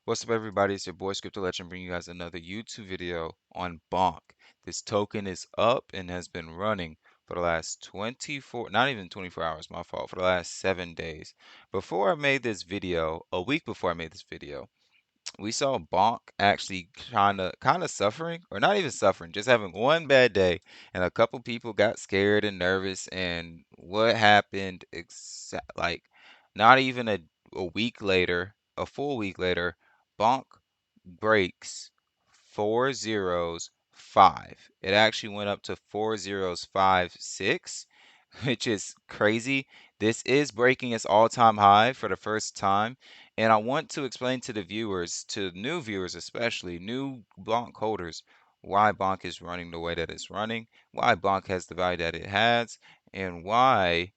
What's up, everybody? It's your boy Scripted Legend bringing you guys another YouTube video on Bonk. This token is up and has been running for the last 24, not even 24 hours, my fault, for the last 7 days. Before I made this video, a week before I made this video, we saw Bonk actually kind of suffering, or not even suffering, just having one bad day, and a couple people got scared and nervous. And what happened? Like not even a week later, a full week later, Bonk breaks 405. It actually went up to 4056, which is crazy. This is breaking its all-time high for the first time. And I want to explain to the viewers, to new viewers especially, new Bonk holders, why Bonk is running the way that it's running, why Bonk has the value that it has, and why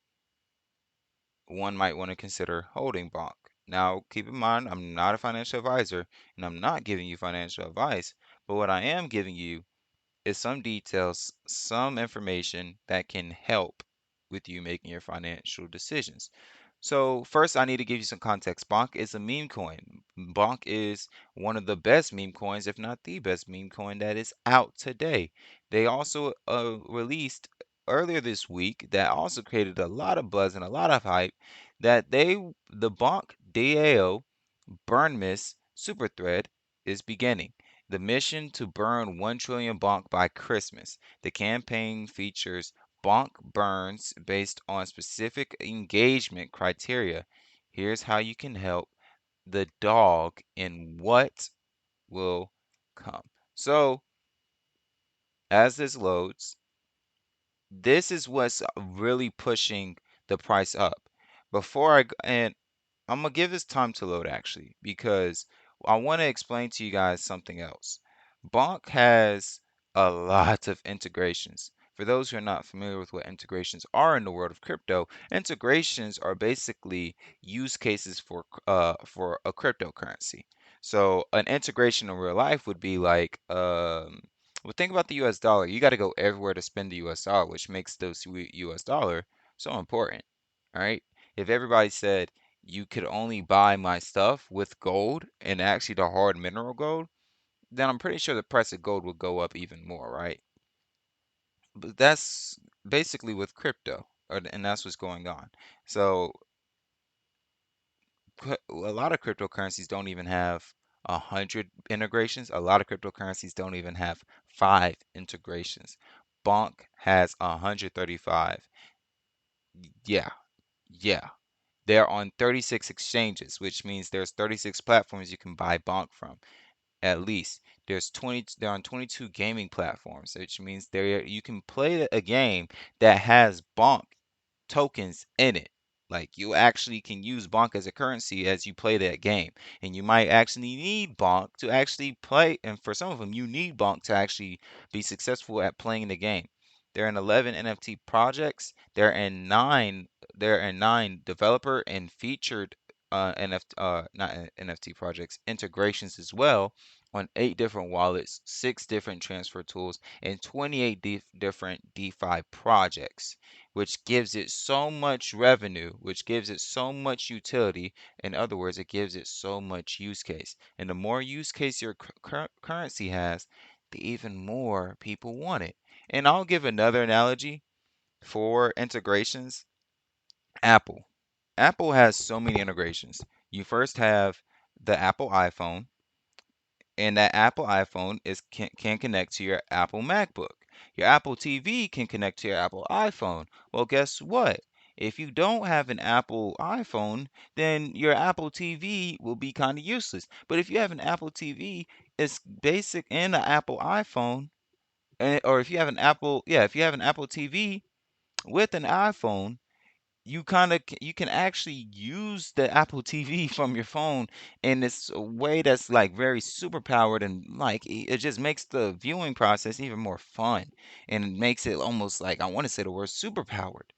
one might want to consider holding Bonk. Now, keep in mind, I'm not a financial advisor, and I'm not giving you financial advice, but what I am giving you is some details, some information that can help with you making your financial decisions. So first, I need to give you some context. Bonk is a meme coin. Bonk is one of the best meme coins, if not the best meme coin that is out today. They also released earlier this week that also created a lot of buzz and a lot of hype that the Bonk DAO burn miss super thread is beginning. The mission to burn 1 trillion bonk by Christmas. The campaign features bonk burns based on specific engagement criteria. Here's how you can help the dog in what will come. So, as this loads, this is what's really pushing the price up. And I'm gonna give this time to load actually, because I want to explain to you guys something else. Bonk has a lot of integrations. For those who are not familiar with what integrations are in the world of crypto, integrations are basically use cases for a cryptocurrency. So an integration in real life would be like well, think about the US dollar. You got to go everywhere to spend the US dollar, which makes the US dollar so important. All right. If everybody said you could only buy my stuff with gold and actually the hard mineral gold, then I'm pretty sure the price of gold would go up even more, right? But that's basically with crypto, and that's what's going on. So a lot of cryptocurrencies don't even have 100 integrations. A lot of cryptocurrencies don't even have 5 integrations. Bonk has 135. Yeah, yeah. They're on 36 exchanges, which means there's 36 platforms you can buy Bonk from. At least they're on 22 gaming platforms, which means there you can play a game that has Bonk tokens in it. Like you actually can use Bonk as a currency as you play that game. And you might actually need Bonk to actually play. And for some of them, you need Bonk to actually be successful at playing the game. They're in 11 NFT projects. They're in nine developer and featured not NFT projects, integrations as well on 8 different wallets, 6 different transfer tools, and 28 different DeFi projects, which gives it so much revenue, which gives it so much utility. In other words, it gives it so much use case. And the more use case your currency has, the even more people want it. And I'll give another analogy for integrations. Apple. Apple has so many integrations. You first have the Apple iPhone, and that Apple iPhone can connect to your Apple MacBook. Your Apple TV can connect to your Apple iPhone. Well, guess what? If you don't have an Apple iPhone, then your Apple TV will be kind of useless. But if you have an Apple TV, it's basic in an Apple iPhone, or if you have an Apple, yeah, if you have an Apple TV with an iPhone, you can actually use the Apple TV from your phone in this way that's like very super powered, and like it just makes the viewing process even more fun, and it makes it almost like, I want to say the word super powered.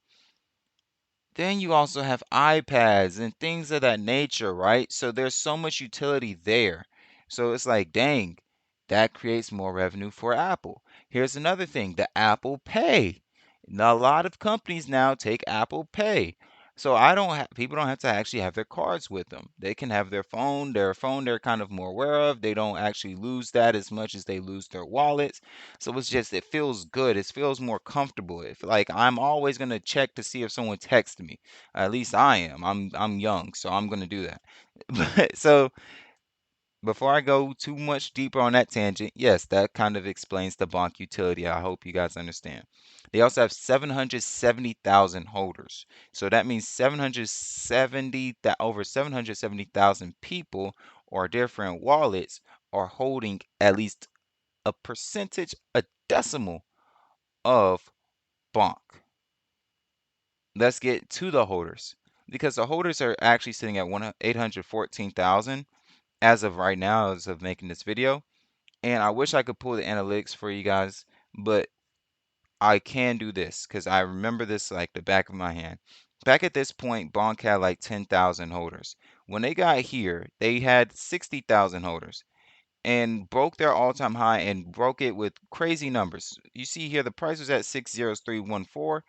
Then you also have iPads and things of that nature, right? So there's so much utility there. So it's like, dang, that creates more revenue for Apple. Here's another thing, the Apple Pay. Now, a lot of companies now take Apple Pay. So I don't have people don't have to actually have their cards with them. They can have their phone. Their phone they're kind of more aware of. They don't actually lose that as much as they lose their wallets. So it's just it feels good. It feels more comfortable. If like I'm always gonna check to see if someone texted me. At least I am. I'm young, so I'm gonna do that. But so before I go too much deeper on that tangent, yes, that kind of explains the Bonk utility. I hope you guys understand. They also have 770,000 holders. So that means 770 that over 770,000 people or different wallets are holding at least a percentage, a decimal of Bonk. Let's get to the holders because the holders are actually sitting at 814,000 as of right now, as of making this video. And I wish I could pull the analytics for you guys, but I can do this because I remember this like the back of my hand. Back at this point, Bonk had like 10,000 holders. When they got here, they had 60,000 holders and broke their all-time high and broke it with crazy numbers. You see here, the price was at 60314.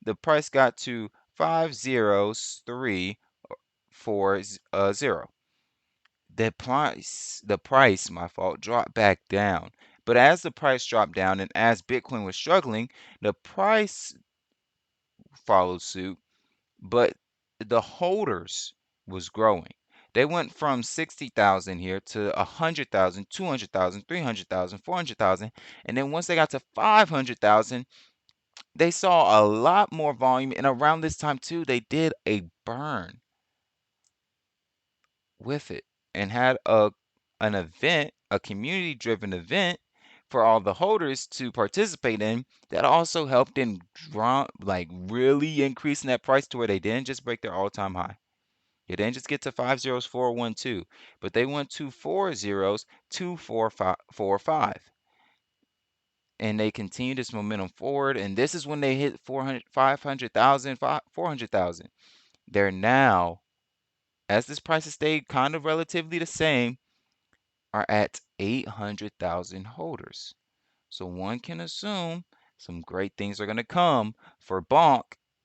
The price got to 50340. The price, my fault, dropped back down. But as the price dropped down and as Bitcoin was struggling, the price followed suit, but the holders was growing. They went from 60,000 here to 100,000, 200,000, 300,000, 400,000, and then once they got to 500,000, they saw a lot more volume. And around this time too, they did a burn with it and had an event, a community driven event for all the holders to participate in that also helped in like really increasing that price to where they didn't just break their all-time high. They didn't just get to 50412, but they went to 40s, 24545. And they continue this momentum forward. And this is when they hit 400, 500,000, 400,000. They're now, as this price has stayed kind of relatively the same, are at 800,000 holders. So one can assume some great things are going to come for Bonk,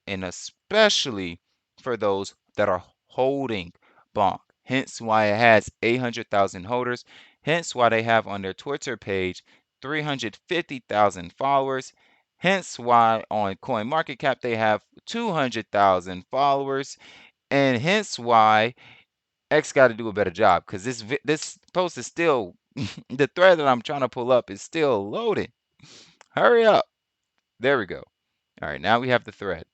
and especially for those that are holding Bonk. Hence why it has 800,000 holders. Hence why they have on their Twitter page 350,000 followers. Hence why on CoinMarketCap they have 200,000 followers. And hence why X got to do a better job because this post is still the thread that I'm trying to pull up is still loading. Hurry up. There we go. All right, now we have the thread.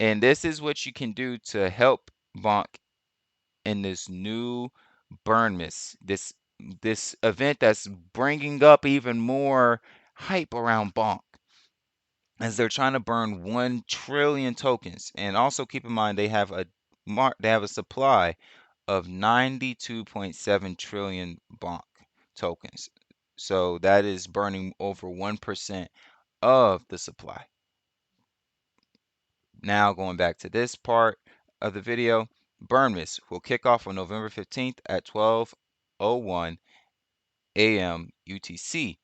And this is what you can do to help Bonk in this new burn miss. This event that's bringing up even more hype around Bonk as they're trying to burn 1 trillion tokens. And also keep in mind they have a supply of 92.7 trillion Bonk tokens. So that is burning over 1% of the supply. Now going back to this part of the video, Burnmas will kick off on November 15th at 12:01 a.m. UTC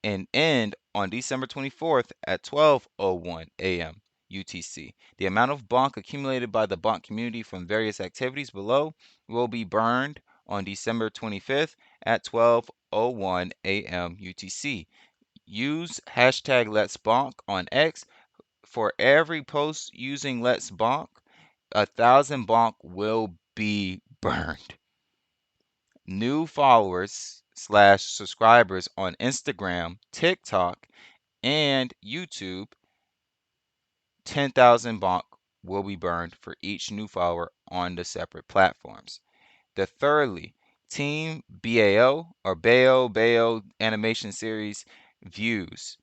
and end on December 24th at 12:01 a.m. UTC. The amount of bonk accumulated by the bonk community from various activities below will be burned on December 25th at 12:01 a.m. UTC. Use hashtag Let's Bonk on X. For every post using Let's Bonk, 1,000 bonk will be burned. New followers slash subscribers on Instagram, TikTok, and YouTube, 10,000 bonk will be burned for each new follower on the separate platforms. The thirdly, Team BAO or Bayo animation series views.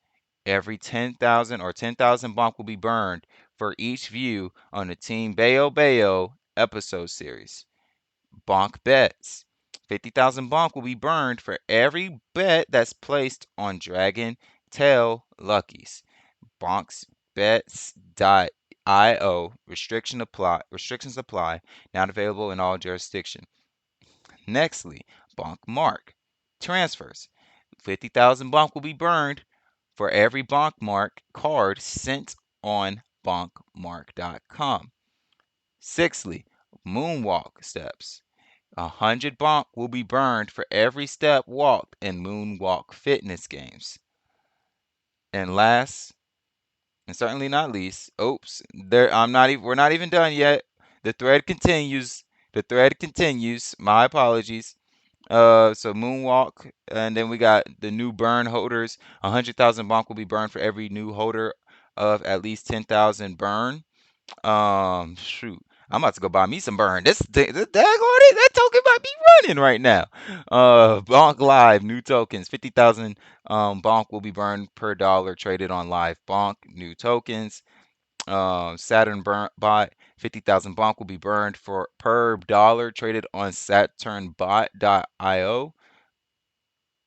Every 10,000 or 10,000 bonk will be burned for each view on the Team Bayo episode series. Bonk bets. 50,000 bonk will be burned for every bet that's placed on Dragon Tail Luckies. Bonksbets.io restrictions apply, not available in all jurisdictions. Nextly, Bonk Mark. Transfers. 50,000 bonk will be burned for every Bonk Mark card sent on bonkmark.com. Sixthly, moonwalk steps. 100 bonk will be burned for every step walked in moonwalk fitness games. And last, and certainly not least, oops, we're not even done yet. The thread continues. The thread continues. My apologies. So moonwalk, and then we got the new burn holders. 100,000 bonk will be burned for every new holder of at least 10,000 burn. Shoot, I'm about to go buy me some burn. That token might be running right now. Bonk Live, new tokens, 50,000 bonk will be burned per dollar traded on live bonk, new tokens. Saturn bot, 50,000 bonk will be burned for per dollar traded on SaturnBot.io.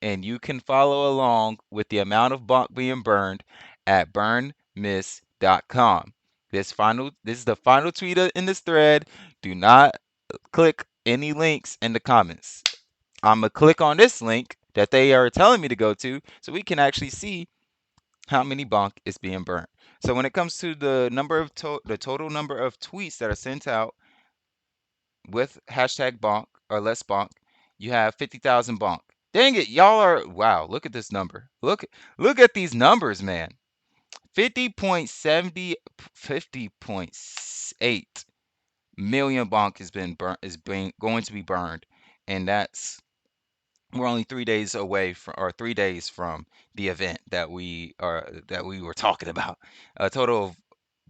And you can follow along with the amount of bonk being burned at burnmiss.com. This is the final tweet in this thread. Do not click any links in the comments. I'm gonna click on this link that they are telling me to go to so we can actually see how many bonk is being burnt. So when it comes to the the total number of tweets that are sent out with hashtag bonk or less bonk, you have 50,000 bonk. Dang it, y'all are wow, look at this number. Look at these numbers, man. 50.70 50.8 million bonk has been burnt is being going to be burned. And that's we're only 3 days away from or 3 days from the event that we were talking about. A total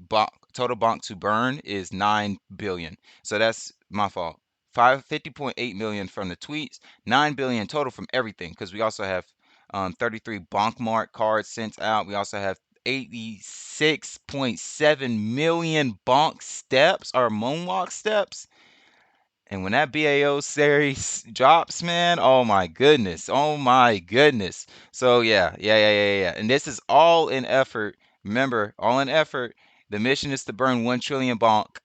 bonk to burn is 9 billion. So that's my fault. 50.8 million from the tweets, 9 billion total from everything. Because we also have 33 bonk mark cards sent out. We also have 86.7 million bonk steps or moonwalk steps. And when that BAO series drops, man, oh my goodness. Oh my goodness. So yeah. And this is all in effort. Remember, all in effort. The mission is to burn 1 trillion bonk,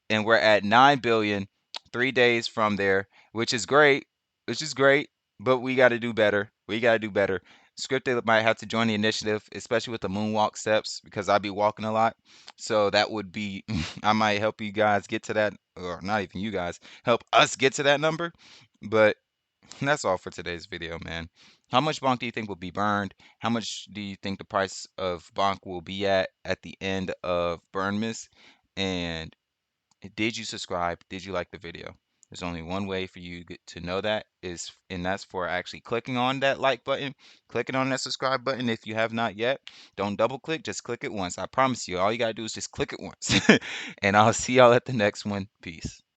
and we're at 9 billion 3 days from there, which is great. Which is great, but we got to do better. We got to do better. Scripted might have to join the initiative, especially with the moonwalk steps, because I be walking a lot. So that would be, I might help you guys get to that, or not even you guys, help us get to that number. But that's all for today's video, man. How much bonk do you think will be burned? How much do you think the price of bonk will be at the end of burn miss? And did you subscribe? Did you like the video? There's only one way for you to know that and that's for actually clicking on that like button, clicking on that subscribe button. If you have not yet, don't double click, just click it once. I promise you, all you gotta do is just click it once. And I'll see y'all at the next one. Peace.